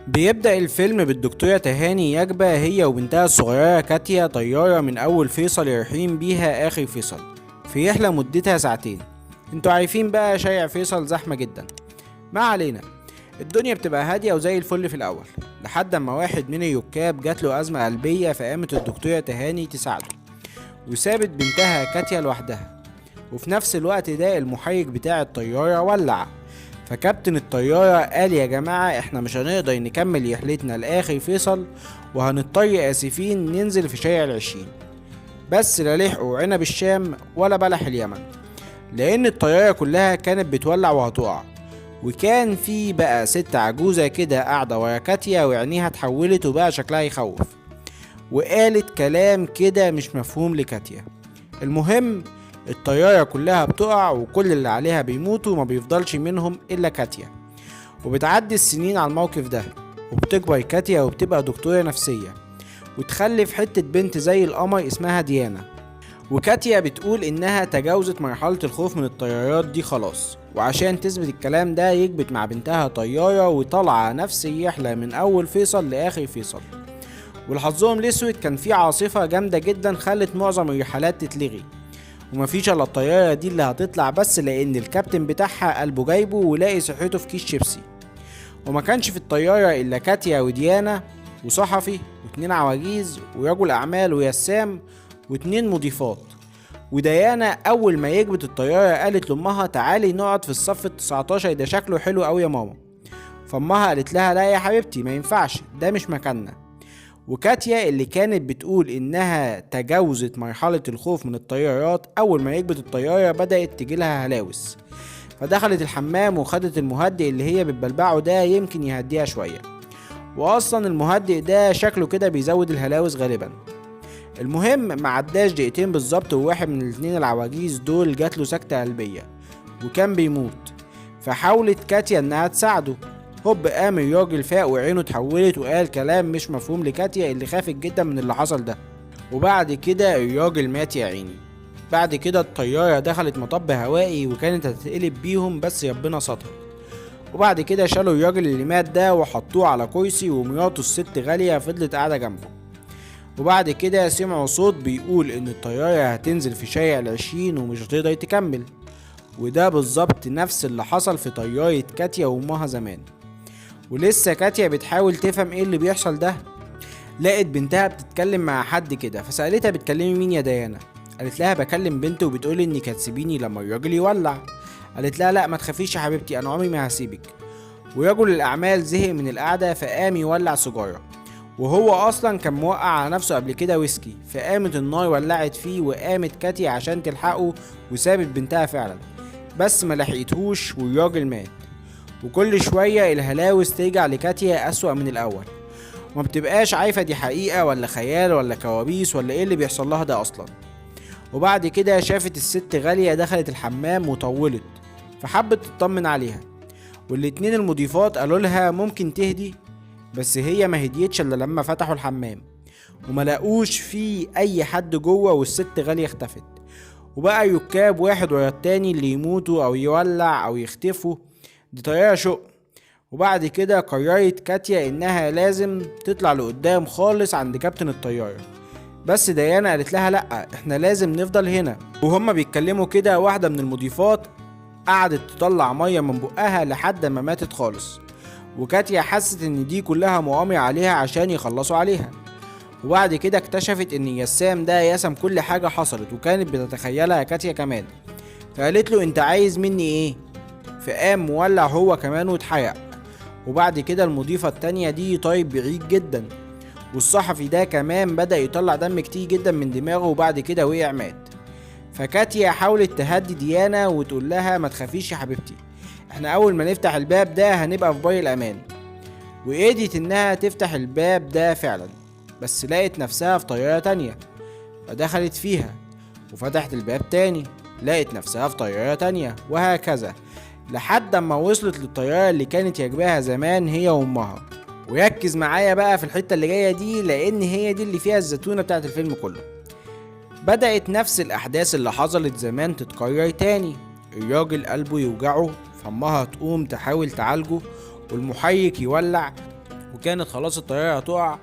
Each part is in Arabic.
بيبدأ الفيلم بالدكتورة تهاني يجبة هي وبنتها الصغيرة كاتيا طيارة من أول فيصل رايحين بيها آخر فيصل في رحلة مدتها ساعتين. انتوا عارفين بقى شارع فيصل زحمة جدا. ما علينا، الدنيا بتبقى هادية وزي الفل في الأول لحد ما واحد من الركاب جات له أزمة قلبية، فقامت الدكتورة تهاني تساعده وسابت بنتها كاتيا لوحدها. وفي نفس الوقت ده المحرك بتاع الطيارة ولع، فكابتن الطيارة قال يا جماعة احنا مش هنقدر نكمل رحلتنا لآخر فيصل وهنضطر آسفين ننزل في شارع العشرين. بس لا لحقوا عنب الشام ولا بلح اليمن، لأن الطيارة كلها كانت بتولع وهتقع. وكان في بقى ست عجوزة كده قاعدة ورا كاتيا وعينيها اتحولت وبقى شكلها يخوف، وقالت كلام كده مش مفهوم لكاتيا. المهم الطيارة كلها بتقع وكل اللي عليها بيموتوا وما بيفضلش منهم إلا كاتيا. وبتعدي السنين على الموقف ده وبتكبر كاتيا وبتبقى دكتورة نفسية وتخلف حتة بنت زي القمر اسمها ديانا. وكاتيا بتقول إنها تجاوزت مرحلة الخوف من الطيارات دي خلاص، وعشان تثبت الكلام ده يكبت مع بنتها طيارة وطالعة نفس الرحلة من أول فيصل لآخر فيصل. ولحظهم الأسود كان في عاصفة جامدة جدا خلت معظم الرحلات تتلغي، ومفيش الا الطيارة دي اللي هتطلع بس لأن الكابتن بتاعها قلبه جايبه ولاقي صحته في كيس شيبسي. وما كانش في الطيارة إلا كاتيا وديانا وصحفي واتنين عواجيز ورجل أعمال ويسام واتنين مضيفات. وديانا أول ما يكبت الطيارة قالت لأمها تعالي نقعد في الصف ال19 ده شكله حلو أوي يا ماما. فأمها قالت لها لا يا حبيبتي ما ينفعش، ده مش مكاننا. وكاتيا اللي كانت بتقول انها تجاوزت مرحلة الخوف من الطيارات اول ما يكبت الطيارة بدأت تجيلها هلاوس، فدخلت الحمام وخدت المهدئ اللي هي بتبلبعه ده يمكن يهديها شوية، واصلا المهدئ ده شكله كده بيزود الهلاوس غالبا. المهم معداش دقيقتين بالظبط وواحد من الاتنين العواجيز دول جاتله سكتة قلبية وكان بيموت، فحاولت كاتيا انها تساعده. هوب قام الراجل فاق وعينه اتحولت وقال كلام مش مفهوم لكاتيا اللي خافت جدا من اللي حصل ده. وبعد كده الراجل مات يا عيني. بعد كده الطيارة دخلت مطب هوائي وكانت هتتقلب بيهم بس ربنا ستر. وبعد كده شالوا الراجل اللي مات ده وحطوه على كرسي ومراته الست غالية فضلت قاعدة جنبه. وبعد كده سمعوا صوت بيقول ان الطيارة هتنزل في شارع العشرين ومش هتقدر تكمل. وده بالظبط نفس اللي حصل في طيارة كاتيا وامها زمان. ولسه كاتيا بتحاول تفهم ايه اللي بيحصل ده، لقت بنتها بتتكلم مع حد كده فسألتها بتكلمي مين يا ديانا؟ قالت لها بكلم بنتي وبتقولي انك هتسيبيني لما الراجل يولع. قالت لها لا ما تخافيش يا حبيبتي انا عمري ما هسيبك. ورجل الاعمال زهق من القعده فقام يولع سيجاره، وهو اصلا كان موقع على نفسه قبل كده ويسكي، فقامت النار ولعت فيه وقامت كاتيا عشان تلحقه وسابت بنتها فعلا، بس ما لحقتهوش والراجل مات. وكل شوية الهلاوس ترجع لكاتيا أسوأ من الأول وما بتبقاش عارفة دي حقيقة ولا خيال ولا كوابيس ولا ايه اللي بيحصل لها ده أصلا. وبعد كده شافت الست غالية دخلت الحمام وطولت فحبت تطمن عليها، والاتنين المضيفات قالوا لها ممكن تهدي، بس هي ما هديتش الا لما فتحوا الحمام وما لقوش فيه أي حد جوه والست غالية اختفت. وبقى يركاب واحد ورا التاني اللي يموتوا أو يولع أو يختفوا، دي طريقة شق. وبعد كده قررت كاتيا انها لازم تطلع لقدام خالص عند كابتن الطيارة، بس ديانا قالت لها لا احنا لازم نفضل هنا. وهما بيتكلموا كده واحدة من المضيفات قعدت تطلع مية من بقها لحد ما ماتت خالص، وكاتيا حست ان دي كلها مؤامرة عليها عشان يخلصوا عليها. وبعد كده اكتشفت ان يسام ده يسم كل حاجة حصلت وكانت بتتخيلها كاتيا كمان، فقالت له انت عايز مني ايه؟ فقام مولع هو كمان واتحرق. وبعد كده المضيفة التانية دي طيب بعيد جدا، والصحفي ده كمان بدأ يطلع دم كتير جدا من دماغه وبعد كده وقع مات. فكاتيا حاولت تهدي ديانا وتقول لها ما تخافيش يا حبيبتي احنا اول ما نفتح الباب ده هنبقى في بر الامان. وقدرت انها تفتح الباب ده فعلا، بس لقت نفسها في طيارة تانية فدخلت فيها، وفتحت الباب تاني لقت نفسها في طيارة تانية، وهكذا لحد ما وصلت للطيارة اللي كانت راكباها زمان هي وامها. وركز معايا بقى في الحتة اللي جاية دي لان هي دي اللي فيها الزتونة بتاعت الفيلم كله. بدأت نفس الاحداث اللي حصلت زمان تتكرر تاني، الراجل قلبه يوجعه فامها تقوم تحاول تعالجه والمحرك يولع وكانت خلاص الطيارة هتقع،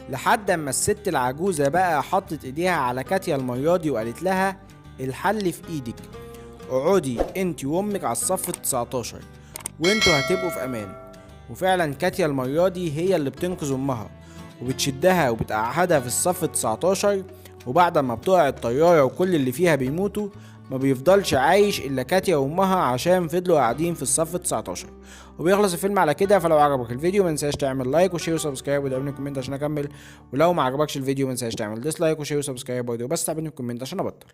لحد اما الست العجوزة بقى حطت ايديها على كاتيا المرة وقالت لها الحل في ايدك، اقعدي انت وامك على الصف 19 وانتوا هتبقوا في امان. وفعلا كاتيا المرة هي اللي بتنقذ امها وبتشدها وبتقعدها في الصف 19. وبعد ما بتقع الطيارة وكل اللي فيها بيموتوا، ما بيفضلش عايش الا كاتيا وامها عشان فضلوا قاعدين في الصف 19. وبيخلص الفيلم على كده. فلو عجبك الفيديو منساش تعمل لايك وشير وسبسكرايب وتعمل كومنت عشان اكمل، ولو ما عجبكش الفيديو منساش تعمل ديسلايك وشير وسبسكرايب برضه، بس تعمل كومنت عشان ابطل.